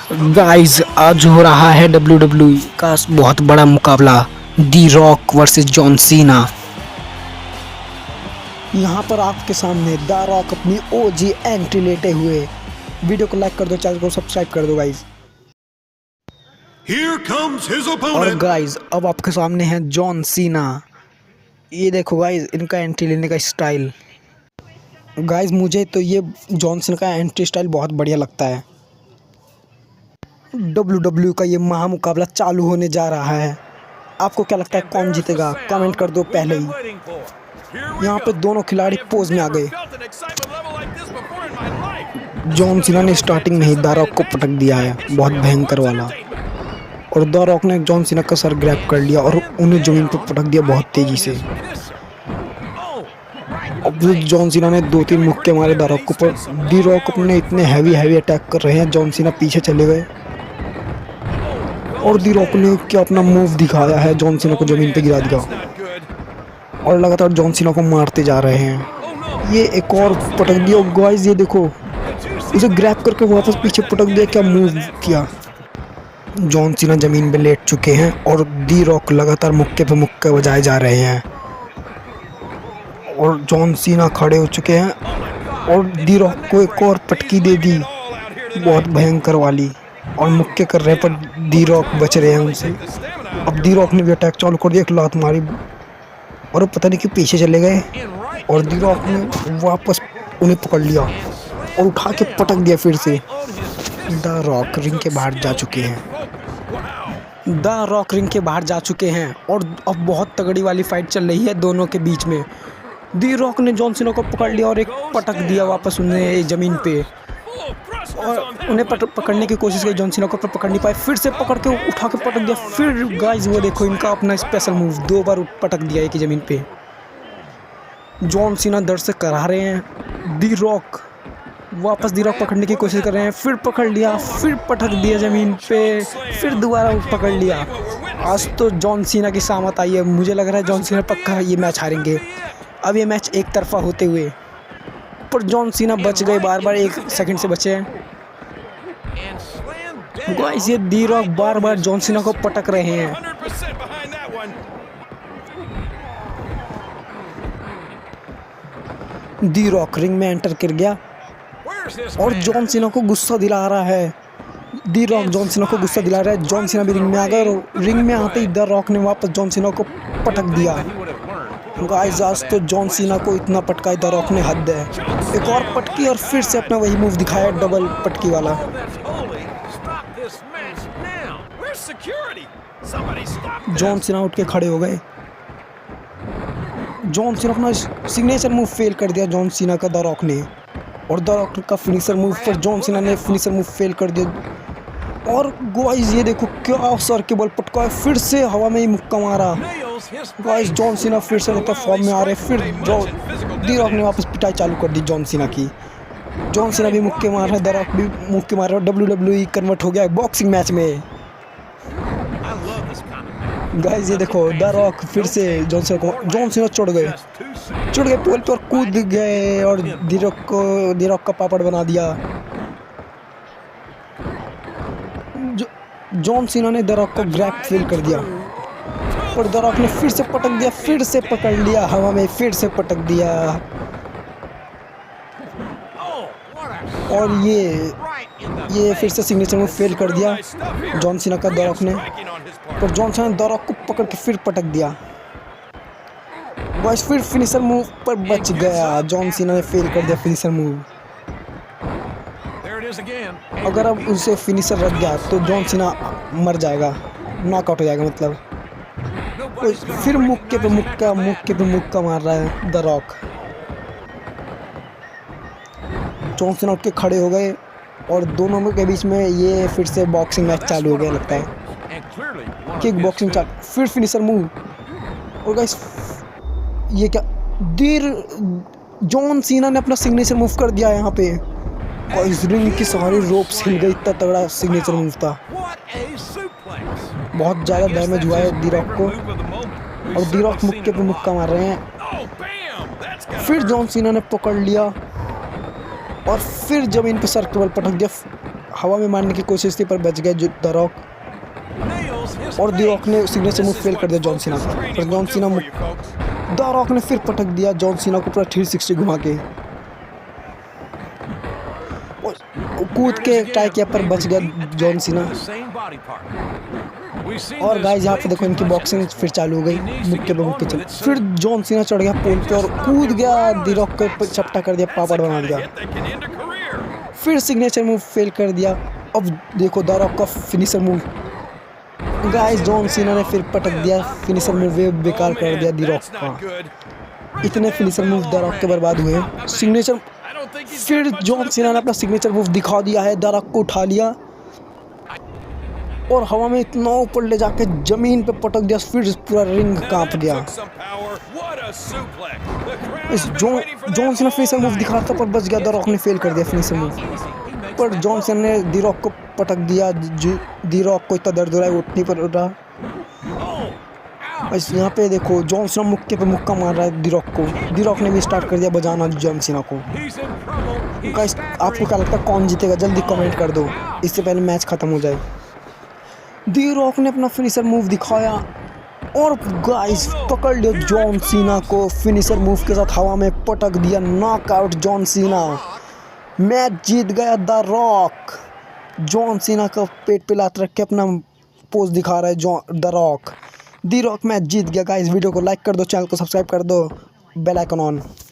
Guys आज हो रहा है WWE का बहुत बड़ा मुकाबला दी रॉक वर्सेस जॉन सीना। यहाँ पर आपके सामने द रॉक अपनी ओजी एंट्री लेते हुए। वीडियो को लाइक कर दो, चैनल को सब्सक्राइब कर दो गाइस। और गाइस अब आपके सामने है जॉन सीना। ये देखो गाइस इनका एंट्री लेने का स्टाइल। गाइस मुझे तो ये जॉन सीना का एंट्री स्टाइल बहुत बढ़िया लगता है। WWE का ये महामुकाबला चालू होने जा रहा है। आपको क्या लगता है कौन जीतेगा? कमेंट कर दो पहले ही। यहाँ पे दोनों खिलाड़ी पोज में आ गए। जॉन सीना ने स्टार्टिंग में ही द रॉक को पटक दिया है, बहुत भयंकर वाला। और द रॉक ने जॉन सीना का सर ग्रैब कर लिया और उन्हें जमीन पर पटक दिया बहुत तेजी से। अब जॉन सीना ने 2-3 मुक्के मारे द रॉक को, पर दी रॉक अपने इतने हैवी अटैक कर रहे हैं। जॉन सीना पीछे चले गए और दी रॉक ने क्या अपना मूव दिखाया है, जॉन सीना को जमीन पे गिरा दिया और लगातार जॉन सीना को मारते जा रहे हैं। ये एक और पटक दिया गाइस, ये देखो उसे ग्रैब करके वापस पीछे पटक दिया। क्या मूव किया। जॉन सीना जमीन पे लेट चुके हैं और दी रॉक लगातार मुक्के पे मुक्के बजाए जा रहे हैं और जॉन सीना खड़े हो चुके हैं और दी रॉक को एक और पटकी दे दी बहुत भयंकर वाली और मुक्के कर रहे हैं, पर दी रॉक बच रहे हैं उनसे। अब दी रॉक ने भी अटैक चालू कर दिया, एक लात मारी और पता नहीं क्यों पीछे चले गए और दी रॉक ने वापस उन्हें पकड़ लिया और उठा के पटक दिया फिर से। द रॉक रिंग के बाहर जा चुके हैं। द रॉक रिंग के बाहर जा चुके हैं और अब बहुत तगड़ी वाली फाइट चल रही है दोनों के बीच में। दी रॉक ने जॉन सीना को पकड़ लिया और एक पटक दिया वापस उन्हें ज़मीन पे और उन्हें पकड़ने की कोशिश की। जॉन सीना को पकड़ नहीं पाए, फिर से पकड़ के उठा के पटक दिया। फिर गाइस वो देखो इनका अपना स्पेशल मूव, 2 बार पटक दिया एक ही ज़मीन पे। जॉन सीना दर्द से करा रहे हैं। दी रॉक वापस दी रॉक पकड़ने की कोशिश कर रहे हैं, फिर पकड़ लिया, फिर पटक दिया ज़मीन पे, फिर दोबारा पकड़ लिया। आज तो जॉन सीना की सामत आई है। मुझे लग रहा है जॉन सीना पक्का ये मैच हारेंगे। अब ये मैच एक तरफा होते हुए, पर जॉन सीना बच गए, बार 1 सेकंड से बचे हैं। गाइस ये दी रॉक बार जॉन सीना को पटक रहे हैं। दी रॉक रिंग में एंटर कर गया और जॉन सीना को गुस्सा दिला रहा है। दी रॉक जॉन सीना को गुस्सा दिला रहा है। जॉन सीना भी रिंग में आ गया और रिंग में आते ही द रॉक ने वापस जॉन सीना को पटक दिया। गाइस आज तो जॉन सीना को इतना पटकाया द रॉक ने, हद है। एक और पटकी और फिर से अपना वही मूव दिखाया, डबल पटकी वाला। जॉन सीना उठ के खड़े हो गए। जॉन सीना अपना सिग्नेचर मूव फेल कर दिया जॉन सीना का द रॉक ने, और द रॉक का फिनिशर मूव पर जॉन सीना ने फिनिशर मूव फेल कर दिया। और गाइस ये देखो क्या सर के बल पटका, फिर से हवा में ही मुक्का मारा। गाइस जॉन सीना फिर से लगता फॉर्म में आ रहे। फिर दी रॉक ने वापस पिटाई चालू कर दी जॉन सीना की। जॉन सीना भी मुक्के मार रहा है, द रॉक भी मुक्के मार रहा है। WWE कन्वर्ट हो गया है बॉक्सिंग मैच में। गाइस ये देखो द रॉक फिर से जॉन सीना चढ़ गए पोल पर, कूद गए और दी रॉक का पापड़ बना दिया। जॉन सीना ने द रॉक को ग्रैब फेल कर दिया और द रॉक ने फिर से पटक दिया, फिर से पकड़ लिया हवा में, फिर से पटक दिया। और ये फिर से सिग्नेचर में फेल कर दिया जॉन सीना का द रॉक ने, पर जॉन सीना ने द रॉक को पकड़ के फिर पटक दिया। बस फिर फिनिशर मूव पर बच गया। जॉन सीना ने फेल कर दिया फिनिशर मूव। अगर अब उसे फिनिशर रख गया तो जॉन सीना मर जाएगा, नॉकआउट हो जाएगा मतलब। फिर मुक्के पे मुक्का मार रहा है द रॉक। जॉन सीना उठ के खड़े हो गए और दोनों के बीच में ये फिर से बॉक्सिंग मैच चालू हो गया लगता है। किक बॉक्सिंग चालू, फिर फिनिशर मूव। और गाइस ये क्या, जॉन सीना ने अपना सिग्नेचर मूव कर दिया यहाँ पे। और इस रिंग की सारी रोप्स हिल गई, इतना तगड़ा सिग्नेचर मूव था। बहुत ज़्यादा डैमेज हुआ है दी रॉक को और दी रॉक मुक्के पे मुक्का मार रहे हैं। फिर जॉन सीना ने पकड़ लिया और फिर जमीन पे सर के बल पटक दिया। हवा में मारने की कोशिश थी पर बच गए द रॉक, और द रॉक ने सिग्नेचर मूव फेल कर दिया जॉन सीना का। पर जॉन सीना द रॉक ने फिर पटक दिया जॉन सीना को पूरा 360 घुमा के, कूद के ट्राई किया पर बच गया जॉन सीना। और गाइस यहाँ पे देखो इनकी बॉक्सिंग फिर चालू हो गई, मुक्के पे मुक्के चल। फिर जॉन सीना चढ़ गया पोल पे और कूद गया, द रॉक को चपटा कर दिया, पापड़ बना दिया। फिर सिग्नेचर मूव फेल कर दिया। अब देखो द रॉक का finisher move, guys John Cena ने फिर पटक दिया, फिनिशर मूव बेकार कर दिया द रॉक का। इतने फिनिशर मूव द रॉक के बर्बाद हुए। सिग्नेचर, फिर जॉन सीना ने अपना सिग्नेचर मूव दिखा दिया है, द रॉक को उठा लिया और हवा में इतना ऊपर ले जाके जमीन पे पटक दिया, फिर पूरा रिंग कांप गया। इस जॉन सीना फिनिशर मूव दिखा था पर बच गया, द रॉक ने फेल कर दिया फिनिशर मूव। पर जॉन सीना ने द रॉक को पटक दिया, द रॉक को इतना दर्द हो रहा है, उठ नहीं पर रहा। बस यहाँ पे देखो जॉन सीना मुक्के पे मुक्का मार रहा है द रॉक को। द रॉक ने भी स्टार्ट कर दिया बजाना जॉन सीना को। गाइस आपको क्या लगता है कौन जीतेगा, जल्दी कमेंट कर दो इससे पहले मैच खत्म हो जाए। द रॉक ने अपना फिनिशर मूव दिखाया और गाइस पकड़ लिया जॉन सीना को, फिनिशर मूव के साथ हवा में पटक दिया, नॉकआउट जॉन सीना। मैच जीत गया द रॉक। जॉन सीना का पेट पे लात रख के अपना पोज दिखा रहा है द रॉक। मैच जीत गया। गाइस वीडियो को लाइक कर दो, चैनल को सब्सक्राइब कर दो, बेल आइकन ऑन।